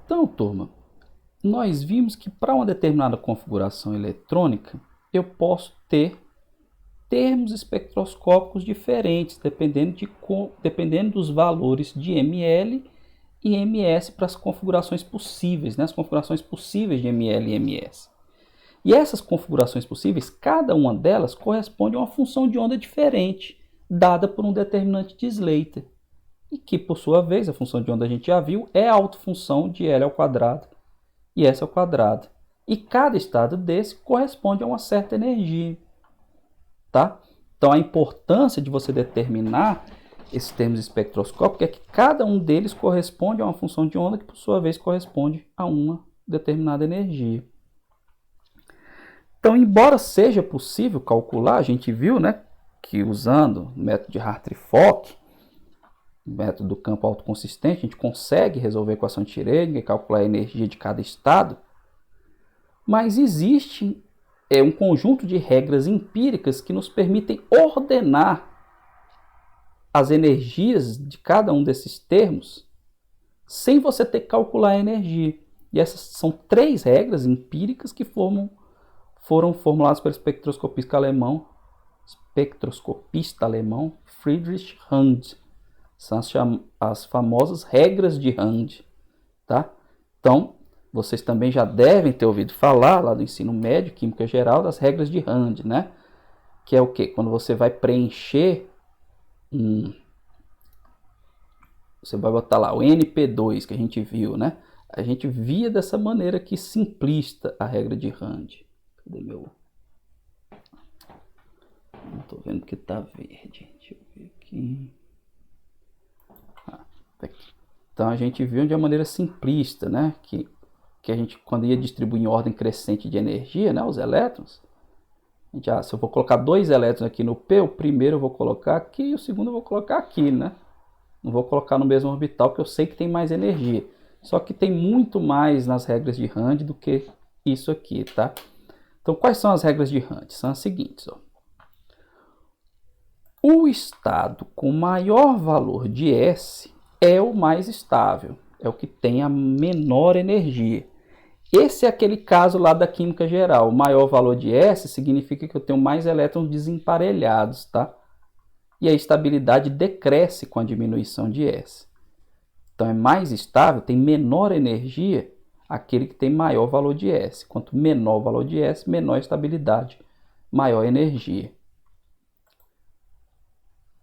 Então, turma, nós vimos que para uma determinada configuração eletrônica, eu posso ter termos espectroscópicos diferentes, dependendo dos valores de ml e ms para as configurações possíveis, né? As configurações possíveis de ml e ms. E essas configurações possíveis, cada uma delas corresponde a uma função de onda diferente, dada por um determinante de Slater. E que, por sua vez, a função de onda a gente já viu, é a autofunção de L ao quadrado e S ao quadrado. E cada estado desse corresponde a uma certa energia. Tá? Então, a importância de você determinar esses termos espectroscópicos é que cada um deles corresponde a uma função de onda que, por sua vez, corresponde a uma determinada energia. Então, embora seja possível calcular, a gente viu, né, que usando o método de Hartree-Fock, o método do campo autoconsistente, a gente consegue resolver a equação de Schrödinger e calcular a energia de cada estado, mas existe um conjunto de regras empíricas que nos permitem ordenar as energias de cada um desses termos sem você ter que calcular a energia. E essas são 3 regras empíricas que foram formuladas pelo espectroscopista alemão Friedrich Hund. São as famosas regras de Hund. Tá? Então, vocês também já devem ter ouvido falar lá do ensino médio, química geral, das regras de Hund, né? Que é o quê? Quando você vai preencher você vai botar lá o NP2 que a gente viu, né? A gente via dessa maneira aqui simplista a regra de Hund. Cadê meu? Não tô vendo que tá verde. Deixa eu ver aqui. Tá aqui. Então a gente viu de uma maneira simplista, né? Que a gente, quando ia distribuir em ordem crescente de energia, né? Os elétrons. A gente, se eu vou colocar 2 elétrons aqui no P, o primeiro eu vou colocar aqui e o segundo eu vou colocar aqui, né? Não vou colocar no mesmo orbital, porque eu sei que tem mais energia. Só que tem muito mais nas regras de Hund do que isso aqui, tá? Então, quais são as regras de Hund? São as seguintes, ó. O estado com maior valor de S é o mais estável, é o que tem a menor energia. Esse é aquele caso lá da química geral. O maior valor de S significa que eu tenho mais elétrons desemparelhados, tá? E a estabilidade decresce com a diminuição de S. Então é mais estável, tem menor energia, aquele que tem maior valor de S. Quanto menor o valor de S, menor estabilidade, maior energia.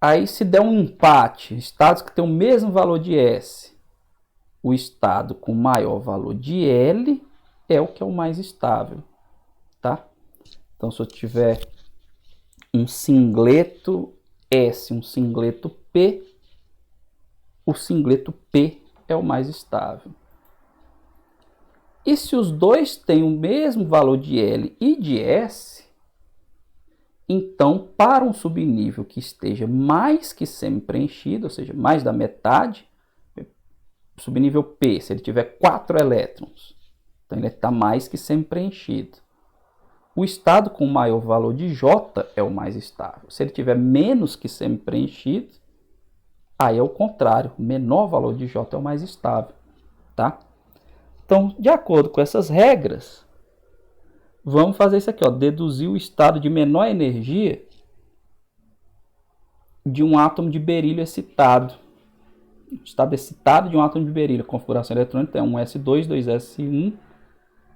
Aí se der um empate, estados que têm o mesmo valor de S, o estado com maior valor de L é o que é o mais estável, tá? Então se eu tiver um singleto S, um singleto P, o singleto P é o mais estável. E se os dois têm o mesmo valor de L e de S, então para um subnível que esteja mais que semi-preenchido, ou seja, mais da metade, subnível P, se ele tiver 4 elétrons, então ele está mais que semi-preenchido. O estado com maior valor de J é o mais estável. Se ele tiver menos que semi-preenchido, aí é o contrário, o menor valor de J é o mais estável, tá? Então, de acordo com essas regras, vamos fazer isso aqui, ó, deduzir o estado de menor energia de um átomo de berílio excitado. O estado excitado de um átomo de berílio, a configuração eletrônica é 1s2, 2s1,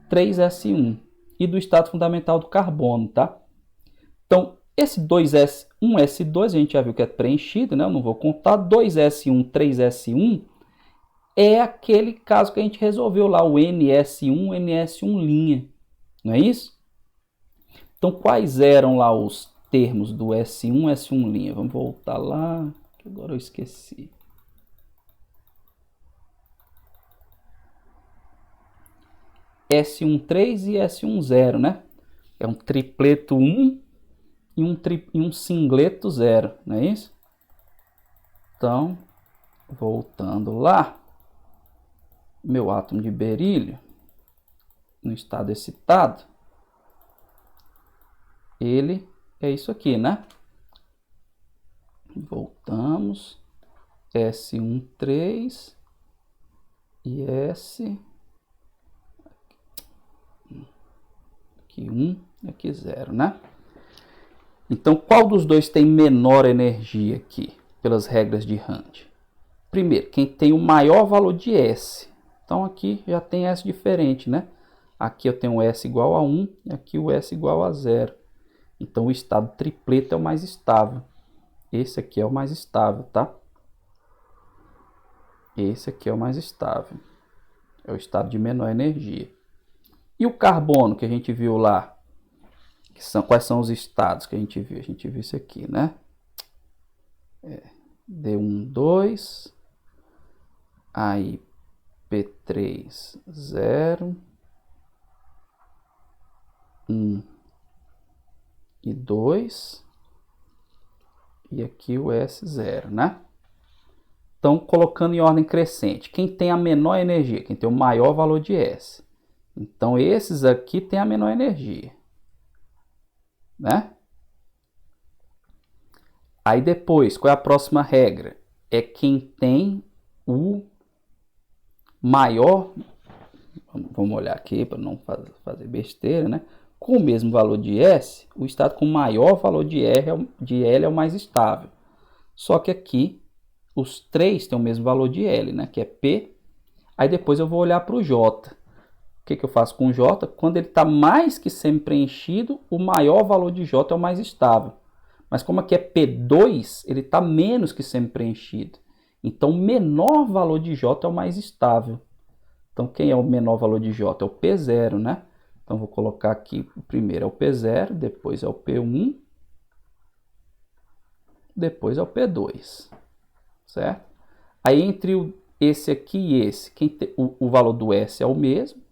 3s1. E do estado fundamental do carbono, tá? Então, esse 2s, 1s2, a gente já viu que é preenchido, né? Eu não vou contar. 2s1, 3s1 é aquele caso que a gente resolveu lá, o ns1, ns1', não é isso? Então, quais eram lá os termos do S1, S1'? Vamos voltar lá, que agora eu esqueci. S13 e S10, né? É um tripleto 1 e um singleto 0, não é isso? Então, voltando lá, meu átomo de berílio, no estado excitado, ele é isso aqui, né? Voltamos, S13 e S10. Aqui 1 e aqui 0, né? Então, qual dos dois tem menor energia aqui, pelas regras de Rand? Primeiro, quem tem o maior valor de S. Então, aqui já tem S diferente, né? Aqui eu tenho o S igual a 1 e aqui o S igual a 0. Então, o estado tripleto é o mais estável. Esse aqui é o mais estável, tá? Esse aqui é o mais estável. É o estado de menor energia. E o carbono que a gente viu lá? Quais são os estados que a gente viu? A gente viu isso aqui, né? D1, 2. Aí P3, 0. 1 e 2. E aqui o S0, né? Então, colocando em ordem crescente. Quem tem a menor energia? Quem tem o maior valor de S. Então, esses aqui têm a menor energia, né? Aí depois, qual é a próxima regra? É quem tem o maior... Vamos olhar aqui para não fazer besteira, né? Com o mesmo valor de S, o estado com maior valor de L é o mais estável. Só que aqui, os três têm o mesmo valor de L, né? Que é P. Aí depois eu vou olhar para o J. O que eu faço com o J? Quando ele está mais que semi-preenchido, o maior valor de J é o mais estável. Mas como aqui é P2, ele está menos que semi-preenchido. Então, o menor valor de J é o mais estável. Então, quem é o menor valor de J? É o P0, né? Então, vou colocar aqui, o primeiro é o P0, depois é o P1, depois é o P2, certo? Aí, entre esse aqui e esse, o valor do S é o mesmo.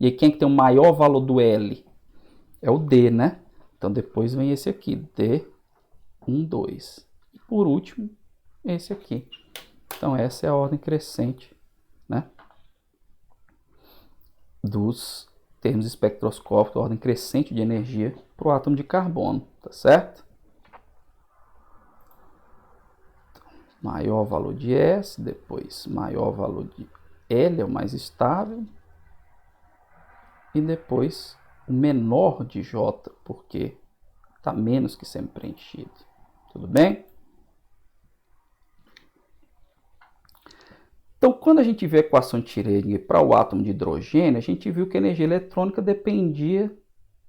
E aí, quem tem o maior valor do L? É o D, né? Então, depois vem esse aqui, D1, 2. E, por último, esse aqui. Então, essa é a ordem crescente, né? Dos termos espectroscópicos, ordem crescente de energia para o átomo de carbono, tá certo? Então, maior valor de S, depois maior valor de L, é o mais estável, e depois o menor de J, porque está menos que semi-preenchido. Tudo bem? Então, quando a gente vê a equação de Schrödinger para o átomo de hidrogênio, a gente viu que a energia eletrônica dependia,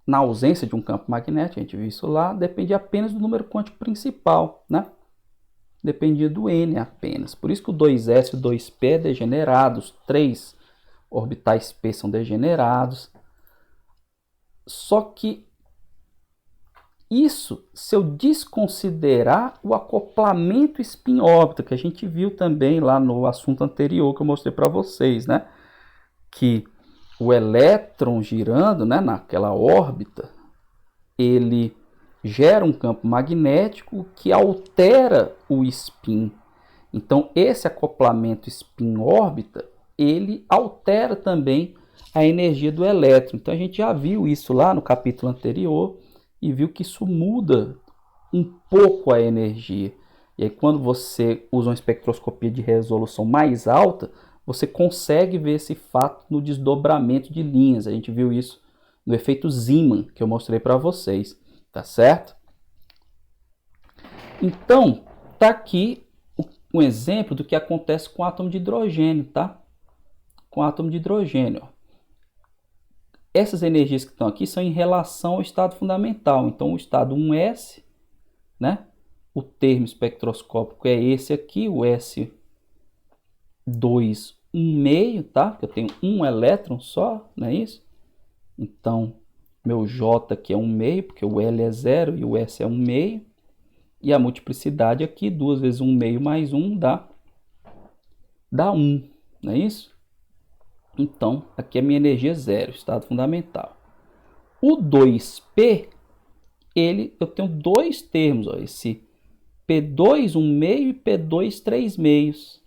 na ausência de um campo magnético, a gente viu isso lá, dependia apenas do número quântico principal, né? Dependia do N apenas. Por isso que o 2s e o 2p é degenerado, os 3 orbitais p são degenerados. Só que isso se eu desconsiderar o acoplamento spin-órbita, que a gente viu também lá no assunto anterior que eu mostrei para vocês, né? Que o elétron girando, né, naquela órbita, ele gera um campo magnético que altera o spin. Então, esse acoplamento spin-órbita, ele altera também a energia do elétron. Então, a gente já viu isso lá no capítulo anterior, e viu que isso muda um pouco a energia. E aí, quando você usa uma espectroscopia de resolução mais alta, você consegue ver esse fato no desdobramento de linhas. A gente viu isso no efeito Zeeman, que eu mostrei para vocês, tá certo? Então, tá aqui um exemplo do que acontece com o átomo de hidrogênio, tá? Com o átomo de hidrogênio, ó. Essas energias que estão aqui são em relação ao estado fundamental. Então, o estado 1s, né? O termo espectroscópico é esse aqui, o S2, 1,5, tá? Eu tenho um elétron só, não é isso? Então, meu J aqui é 1,5, porque o L é 0 e o S é 1,5. E a multiplicidade aqui, 2 vezes 1,5 mais 1 dá 1, não é isso? Então, aqui a minha energia é 0, estado fundamental. O 2P, eu tenho dois termos, ó, esse P2 1,5 e P2 3,5,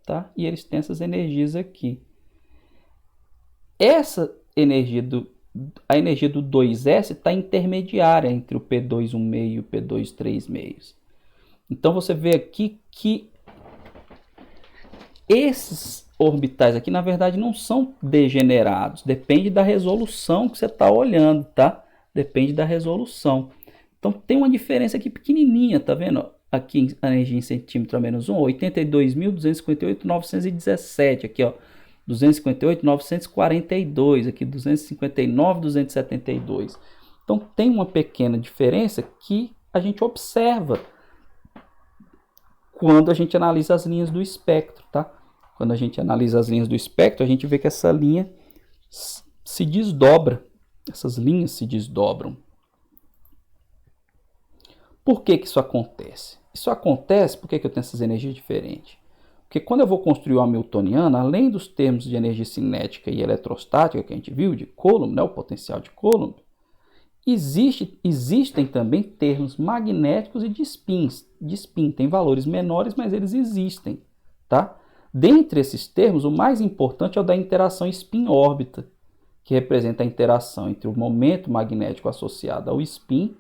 tá? E eles têm essas energias aqui. A energia do 2S está intermediária entre o P2 1,5 e o P2 3,5. Então, você vê aqui que esses orbitais aqui, na verdade, não são degenerados. Depende da resolução que você está olhando, tá? Depende da resolução. Então, tem uma diferença aqui pequenininha, tá vendo? Aqui, a energia em centímetro a menos 1, 82.258.917. Aqui, ó, 258.942. Aqui, 259.272. Então, tem uma pequena diferença que a gente observa quando a gente analisa as linhas do espectro, tá? Quando a gente analisa as linhas do espectro, a gente vê que essa linha se desdobra. Essas linhas se desdobram. Por que que isso acontece? Isso acontece porque que eu tenho essas energias diferentes. Porque quando eu vou construir o Hamiltoniano, além dos termos de energia cinética e eletrostática que a gente viu, de Coulomb, né, o potencial de Coulomb, existem também termos magnéticos e de spin. Tem valores menores, mas eles existem, tá? Dentre esses termos, o mais importante é o da interação spin-órbita, que representa a interação entre o momento magnético associado ao spin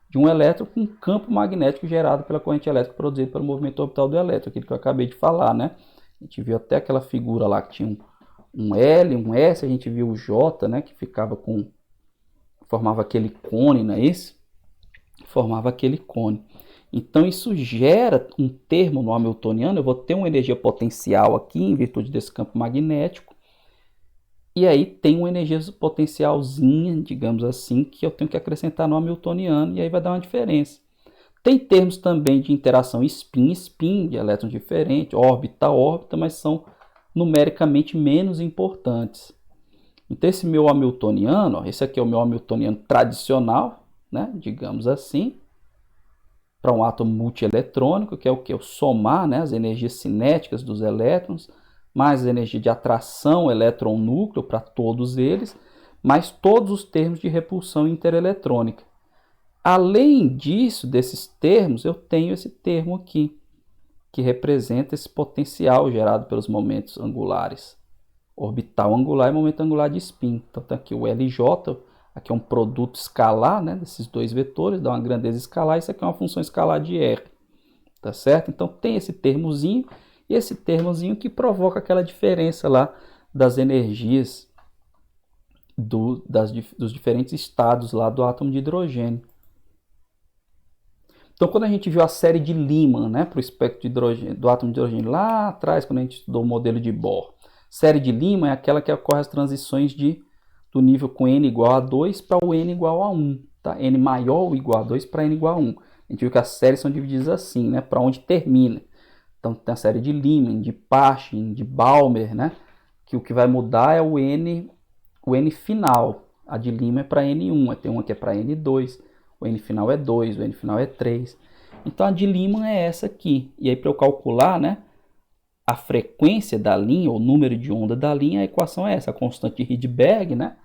de um elétron com um campo magnético gerado pela corrente elétrica produzida pelo movimento orbital do elétron, aquilo que eu acabei de falar, né? A gente viu até aquela figura lá que tinha um L, um S, a gente viu o J, né, que formava aquele cone, não é isso? Formava aquele cone. Então isso gera um termo no Hamiltoniano, eu vou ter uma energia potencial aqui em virtude desse campo magnético, e aí tem uma energia potencialzinha, digamos assim, que eu tenho que acrescentar no Hamiltoniano, e aí vai dar uma diferença. Tem termos também de interação spin-spin, de elétrons diferentes, órbita-órbita, mas são numericamente menos importantes. Então esse meu Hamiltoniano, ó, esse aqui é o meu Hamiltoniano tradicional, né, digamos assim, para um átomo multieletrônico, que é o que? O somar, né, as energias cinéticas dos elétrons, mais a energia de atração elétron-núcleo para todos eles, mais todos os termos de repulsão intereletrônica. Além disso, desses termos, eu tenho esse termo aqui, que representa esse potencial gerado pelos momentos angulares. Orbital angular e momento angular de spin. Então está aqui o LJ, aqui é um produto escalar, né, desses dois vetores, dá uma grandeza escalar, isso aqui é uma função escalar de R. Tá certo? Então tem esse termozinho, e esse termozinho que provoca aquela diferença lá das energias dos diferentes estados lá do átomo de hidrogênio. Então, quando a gente viu a série de Lyman, né, para o espectro de hidrogênio, do átomo de hidrogênio lá atrás, quando a gente estudou o modelo de Bohr, série de Lyman é aquela que ocorre as transições do nível com n igual a 2 para o n igual a 1, tá? N maior ou igual a 2 para n igual a 1. A gente viu que as séries são divididas assim, né, para onde termina. Então tem a série de Lyman, de Paschen, de Balmer, né, que o que vai mudar é o n final. A de Lyman é para n1, tem uma que é para n2, o n final é 2, o n final é 3. Então a de Lyman é essa aqui. E aí para eu calcular, né, a frequência da linha, o número de onda da linha, a equação é essa, a constante de Rydberg, né,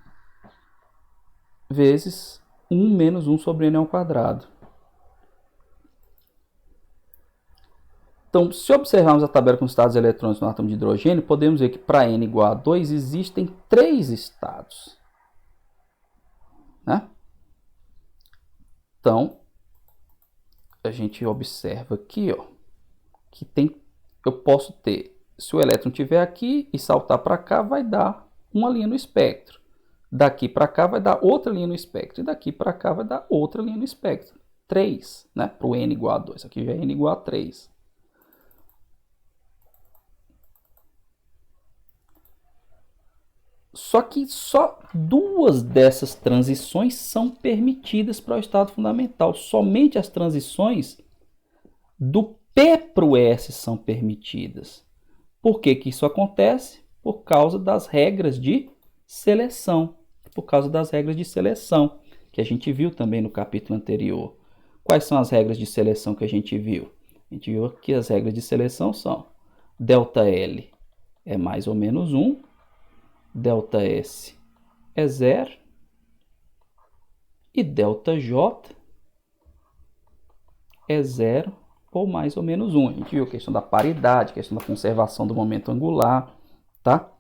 vezes 1 menos 1 sobre n ao quadrado. Então, se observarmos a tabela com os estados eletrônicos no átomo de hidrogênio, podemos ver que para n igual a 2 existem 3 estados, né? Então, a gente observa aqui, ó, que eu posso ter, se o elétron estiver aqui e saltar para cá, vai dar uma linha no espectro. Daqui para cá vai dar outra linha no espectro. E daqui para cá vai dar outra linha no espectro. 3, né? Para o n igual a 2. Aqui já é n igual a 3. Só que só 2 dessas transições são permitidas para o estado fundamental. Somente as transições do P para o S são permitidas. Por que que isso acontece? Por causa das regras de seleção. Por causa das regras de seleção, que a gente viu também no capítulo anterior. Quais são as regras de seleção que a gente viu? A gente viu que as regras de seleção são ΔL é mais ou menos 1, ΔS é 0 e ΔJ é 0 ou mais ou menos 1. A gente viu a questão da paridade, a questão da conservação do momento angular, tá?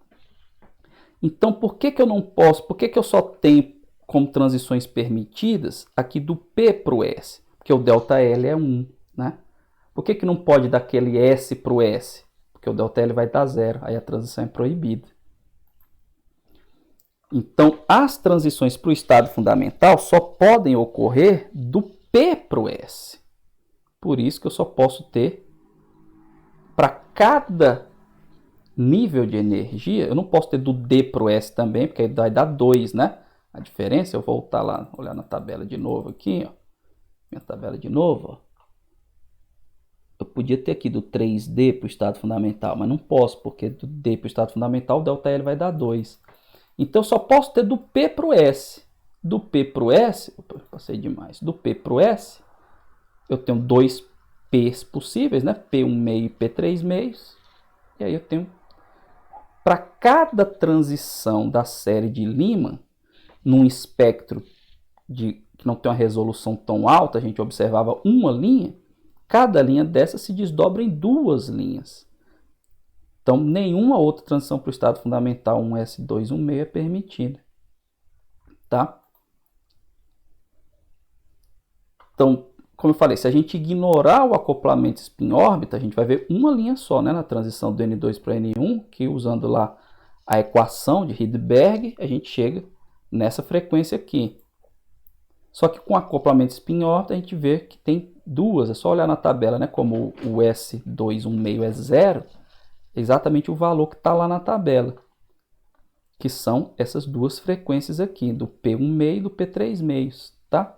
Então, por que que eu não posso, por que que eu só tenho como transições permitidas aqui do P para o S? Porque o ΔL é 1, né? Por que que não pode daquele S para o S? Porque porque o ΔL vai dar zero, aí a transição é proibida. Então, as transições para o estado fundamental só podem ocorrer do P para o S. Por isso que eu só posso ter, para cada nível de energia, eu não posso ter do D para o S também, porque aí vai dar 2, né? A diferença, eu vou voltar lá, olhar na tabela de novo aqui, ó. Minha tabela de novo, ó. Eu podia ter aqui do 3D para o estado fundamental, mas não posso, porque do D para o estado fundamental, o ΔL vai dar 2. Então, eu só posso ter do P para o S. Do P para o S, opa, passei demais. Do P para o S, eu tenho dois P's possíveis, né? P1 meio e P3 meios. E aí eu tenho, para cada transição da série de Lyman, num espectro que não tem uma resolução tão alta, a gente observava uma linha, cada linha dessa se desdobra em duas linhas. Então, nenhuma outra transição para o estado fundamental 1s2, 1,6 é permitida. Tá? Então, como eu falei, se a gente ignorar o acoplamento spin-órbita, a gente vai ver uma linha só, né, na transição do N2 para N1, que usando lá a equação de Rydberg, a gente chega nessa frequência aqui. Só que com acoplamento spin-órbita, a gente vê que tem duas, é só olhar na tabela, né, como o S2, 1,6 é zero, exatamente o valor que está lá na tabela, que são essas duas frequências aqui, do P1,6 e do P3 meios, tá?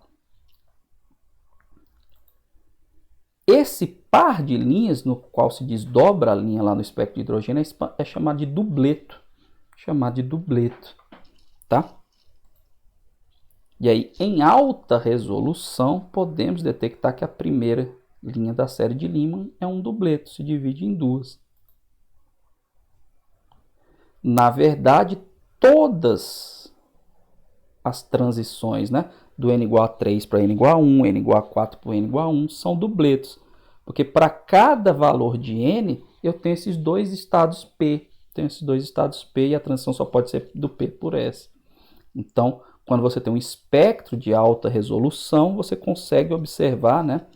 Esse par de linhas no qual se desdobra a linha lá no espectro de hidrogênio é chamado de dubleto, tá? E aí, em alta resolução, podemos detectar que a primeira linha da série de Lyman é um dubleto, se divide em duas. Na verdade, todas as transições, né, do n igual a 3 para n igual a 1, n igual a 4 para n igual a 1, são dubletos. Porque para cada valor de n, eu tenho esses dois estados P. E a transição só pode ser do P por S. Então, quando você tem um espectro de alta resolução, você consegue observar, né,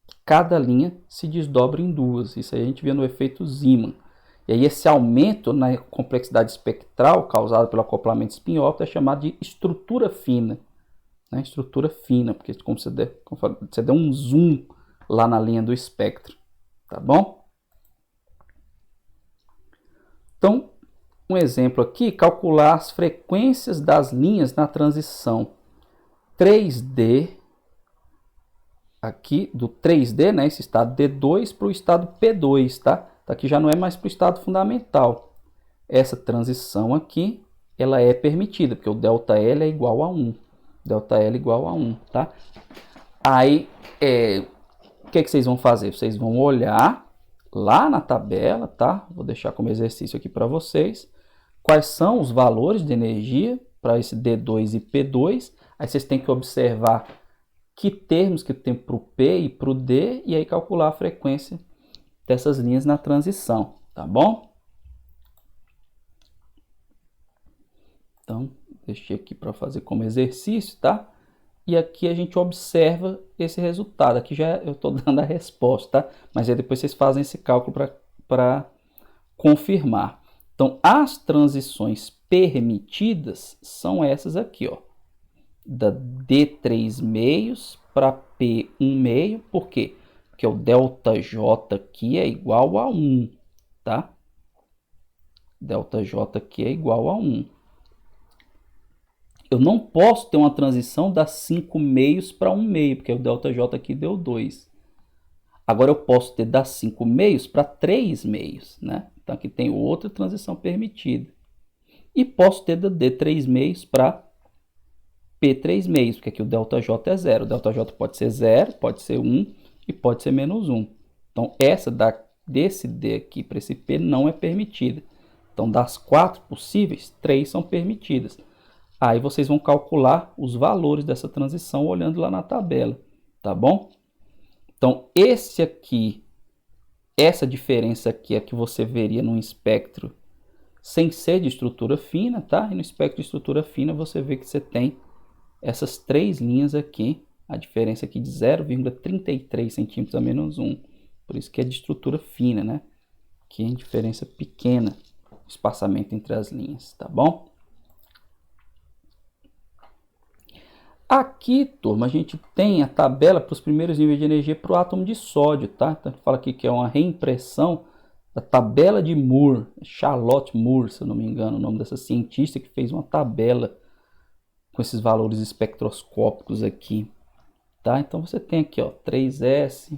que cada linha se desdobra em duas. Isso aí a gente vê no efeito Zeeman. E aí esse aumento na complexidade espectral causado pelo acoplamento spin-órbita é chamado de estrutura fina. Né? Estrutura fina, porque como você der um zoom lá na linha do espectro. Tá bom? Então, um exemplo aqui, calcular as frequências das linhas na transição 3D, aqui do 3D, né, esse estado D2 para o estado P2, tá? Aqui já não é mais para o estado fundamental. Essa transição aqui, ela é permitida, porque o ΔL é igual a 1. ΔL igual a 1, tá? Aí, o que vocês vão fazer? Vocês vão olhar lá na tabela, tá? Vou deixar como exercício aqui para vocês. Quais são os valores de energia para esse D2 e P2. Aí vocês têm que observar que termos que tem para o P e para o D, e aí calcular a frequência dessas linhas na transição, tá bom? Então, deixei aqui para fazer como exercício, tá? E aqui a gente observa esse resultado. Aqui já eu estou dando a resposta, tá? Mas aí depois vocês fazem esse cálculo para confirmar. Então, as transições permitidas são essas aqui, ó. Da D3 meios para P1 meio. Por quê? Porque o ΔJ aqui é igual a 1, tá? ΔJ aqui é igual a 1. Eu não posso ter uma transição das 5 meios para 1 meio, porque o ΔJ aqui deu 2. Agora eu posso ter das 5 meios para 3 meios, né? Então aqui tem outra transição permitida. E posso ter da D3 meios para P3 meios, porque aqui o ΔJ é 0. O ΔJ pode ser 0, pode ser 1 e pode ser menos 1. Então, essa desse D aqui para esse P não é permitida. Então, das 4 possíveis, 3 são permitidas. Aí vocês vão calcular os valores dessa transição olhando lá na tabela, tá bom? Então, essa diferença aqui é que você veria num espectro sem ser de estrutura fina, tá? E no espectro de estrutura fina você vê que você tem essas três linhas aqui, a diferença aqui de 0,33 centímetros a menos 1. Por isso que é de estrutura fina, né? Aqui em diferença pequena, o espaçamento entre as linhas, tá bom? Aqui, turma, a gente tem a tabela para os primeiros níveis de energia para o átomo de sódio, tá? Então, fala aqui que é uma reimpressão da tabela de Moore, Charlotte Moore, se eu não me engano, o nome dessa cientista que fez uma tabela com esses valores espectroscópicos aqui, tá? Então você tem aqui, ó, 3S,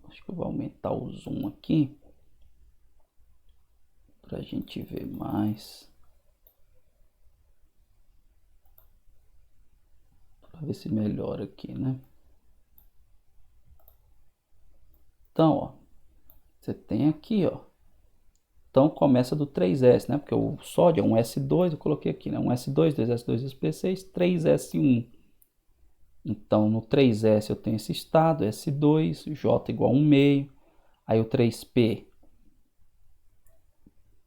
acho que eu vou aumentar o zoom aqui para a gente ver mais, para ver se melhora aqui, né? Então, ó, você tem aqui, ó. Então começa do 3S, né? Porque o sódio é um S2, eu coloquei aqui, né? Um S2, 2S2, SP6, 3S1. Então no 3S eu tenho esse estado, S2, J igual a 1 meio. Aí o 3P,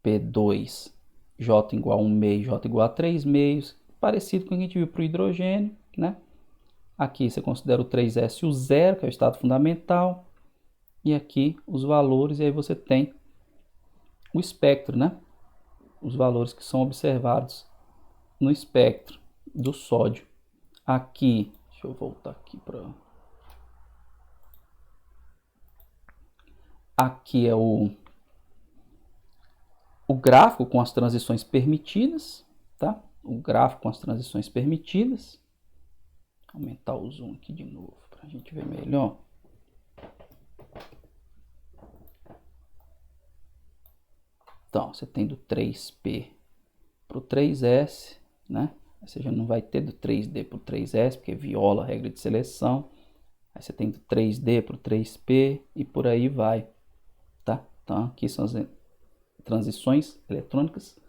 P2, J igual a 1 meio, J igual a 3 meios. Parecido com o que a gente viu para o hidrogênio, né? Aqui você considera o 3S o zero, que é o estado fundamental. E aqui os valores, e aí você tem o espectro, né? Os valores que são observados no espectro do sódio. Aqui, deixa eu voltar aqui para... Aqui é o gráfico com as transições permitidas, tá? O gráfico com as transições permitidas. Vou aumentar o zoom aqui de novo para a gente ver melhor. Então, você tem do 3P para o 3S, né? Você já não vai ter do 3D para o 3S, porque viola a regra de seleção. Aí você tem do 3D para o 3P e por aí vai, tá? Então, aqui são as transições eletrônicas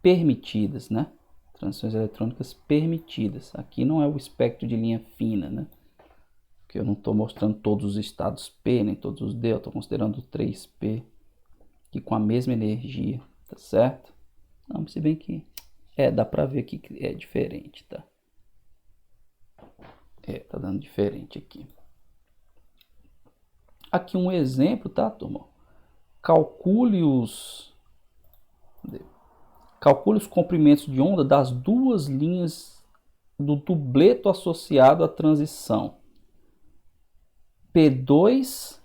permitidas, né? Transições eletrônicas permitidas. Aqui não é o espectro de linha fina, né? Porque eu não estou mostrando todos os estados P, nem todos os D, eu estou considerando o 3P aqui com a mesma energia, tá certo? Não, se bem que dá para ver aqui que é diferente, tá? Tá dando diferente aqui. Aqui um exemplo, tá, turma? Calcule os comprimentos de onda das duas linhas do dubleto associado à transição P2,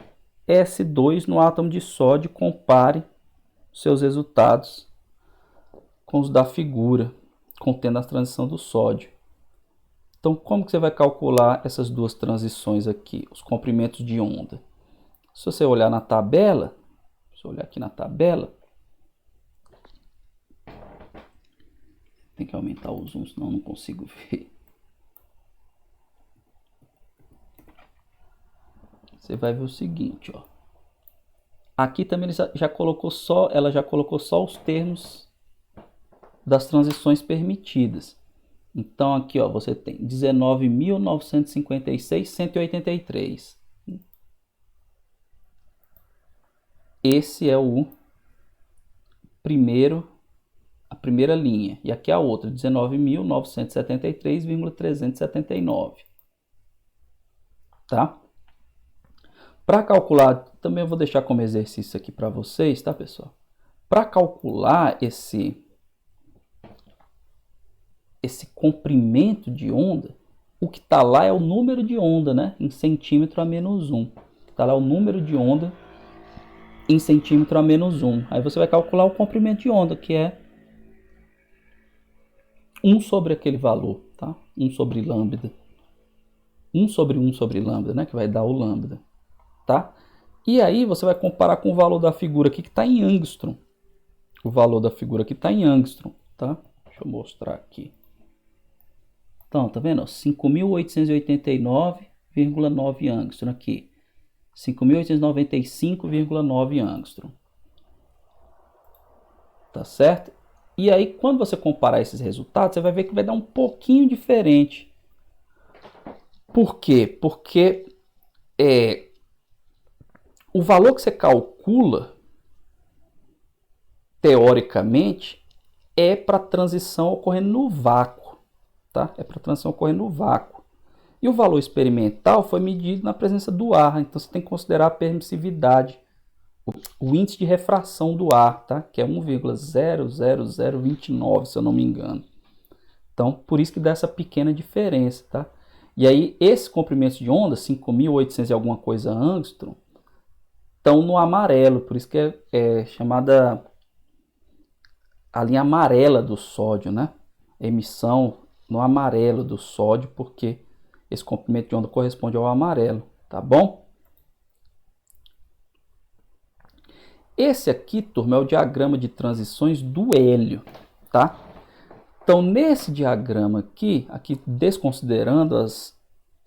S2 no átomo de sódio. Compare seus resultados com os da figura contendo a transição do sódio. Então, como que você vai calcular essas duas transições aqui, os comprimentos de onda? Se você olhar na tabela, deixa eu olhar aqui na tabela, tem que aumentar o zoom, senão eu não consigo ver. Você vai ver o seguinte, ó. Aqui também ela já colocou só os termos das transições permitidas. Então aqui, ó, você tem 19.956, 183. Esse é a primeira linha. E aqui a outra, 19.973,379. Tá? Para calcular, também eu vou deixar como exercício aqui para vocês, tá, pessoal? Para calcular esse comprimento de onda, o que está lá é o número de onda, né? Em centímetro a menos 1. Está lá o número de onda em centímetro a menos 1. Aí você vai calcular o comprimento de onda, que é 1 sobre aquele valor, tá? 1 sobre lambda. 1 sobre 1 sobre lambda, né? Que vai dar o lambda, tá? E aí você vai comparar com o valor da figura aqui que está em angstrom. O valor da figura aqui está em angstrom, tá? Deixa eu mostrar aqui. Então, tá vendo? 5.889,9 angstrom aqui. 5.895,9 angstrom. Tá certo? E aí, quando você comparar esses resultados, você vai ver que vai dar um pouquinho diferente. Por quê? Porque o valor que você calcula, teoricamente, é para a transição ocorrendo no vácuo. Tá? É para a transição ocorrendo no vácuo. E o valor experimental foi medido na presença do ar. Então você tem que considerar a permissividade o índice de refração do ar, tá? Que é 1,00029, se eu não me engano. Então, por isso que dá essa pequena diferença, tá? E aí, esses comprimentos de onda, 5.800 e alguma coisa angstrom, estão no amarelo, por isso que é chamada a linha amarela do sódio, né? Emissão no amarelo do sódio, porque esse comprimento de onda corresponde ao amarelo, tá bom? Esse aqui, turma, é o diagrama de transições do hélio, tá? Então, nesse diagrama aqui desconsiderando os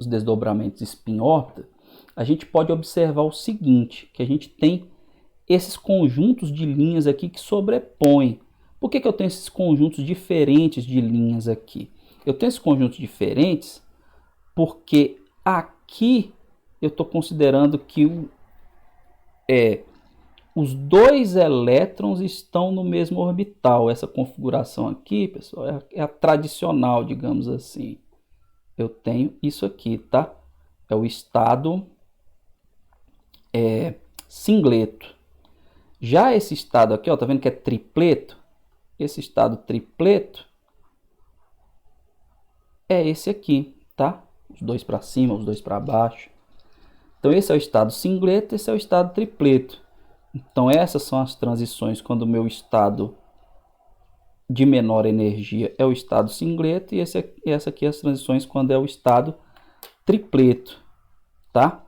desdobramentos spin-órbita, a gente pode observar o seguinte, que a gente tem esses conjuntos de linhas aqui que sobrepõem. Por que eu tenho esses conjuntos diferentes de linhas aqui? Eu tenho esses conjuntos diferentes porque aqui eu estou considerando que os dois elétrons estão no mesmo orbital. Essa configuração aqui, pessoal, é a tradicional, digamos assim. Eu tenho isso aqui, tá? É o estado singleto. Já esse estado aqui, ó, tá vendo que é tripleto? Esse estado tripleto é esse aqui, tá? Os dois para cima, os dois para baixo. Então esse é o estado singleto, esse é o estado tripleto. Então essas são as transições quando o meu estado de menor energia é o estado singleto e essa aqui é as transições quando é o estado tripleto, tá?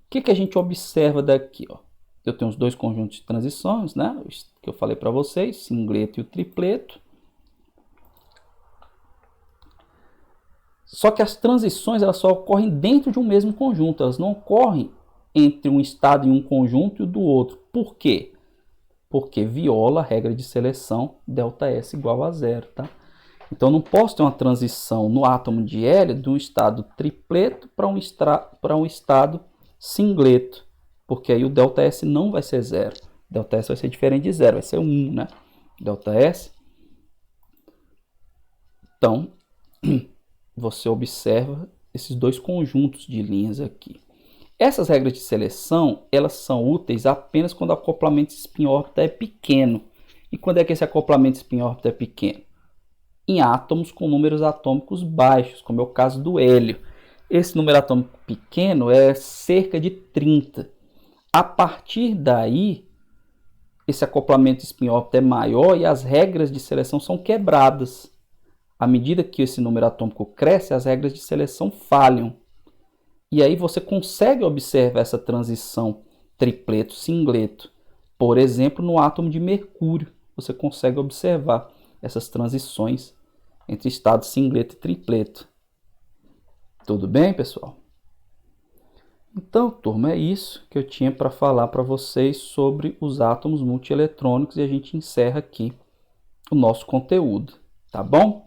O que a gente observa daqui, ó? Eu tenho os dois conjuntos de transições, né? Que eu falei para vocês, singleto e o tripleto. Só que as transições elas só ocorrem dentro de um mesmo conjunto, elas não ocorrem entre um estado em um conjunto e o do outro. Por quê? Porque viola a regra de seleção ΔS igual a zero, tá? Então eu não posso ter uma transição no átomo de hélio de um estado tripleto para um estado singleto, porque aí o ΔS não vai ser zero. ΔS vai ser diferente de zero, vai ser 1, né? ΔS. Então, você observa esses dois conjuntos de linhas aqui. Essas regras de seleção, elas são úteis apenas quando o acoplamento spin-órbita é pequeno. E quando é que esse acoplamento spin-órbita é pequeno? Em átomos com números atômicos baixos, como é o caso do hélio. Esse número atômico pequeno é cerca de 30. A partir daí, esse acoplamento spin-órbita é maior e as regras de seleção são quebradas. À medida que esse número atômico cresce, as regras de seleção falham. E aí você consegue observar essa transição tripleto-singleto. Por exemplo, no átomo de mercúrio, você consegue observar essas transições entre estado singleto e tripleto. Tudo bem, pessoal? Então, turma, é isso que eu tinha para falar para vocês sobre os átomos multieletrônicos e a gente encerra aqui o nosso conteúdo, tá bom?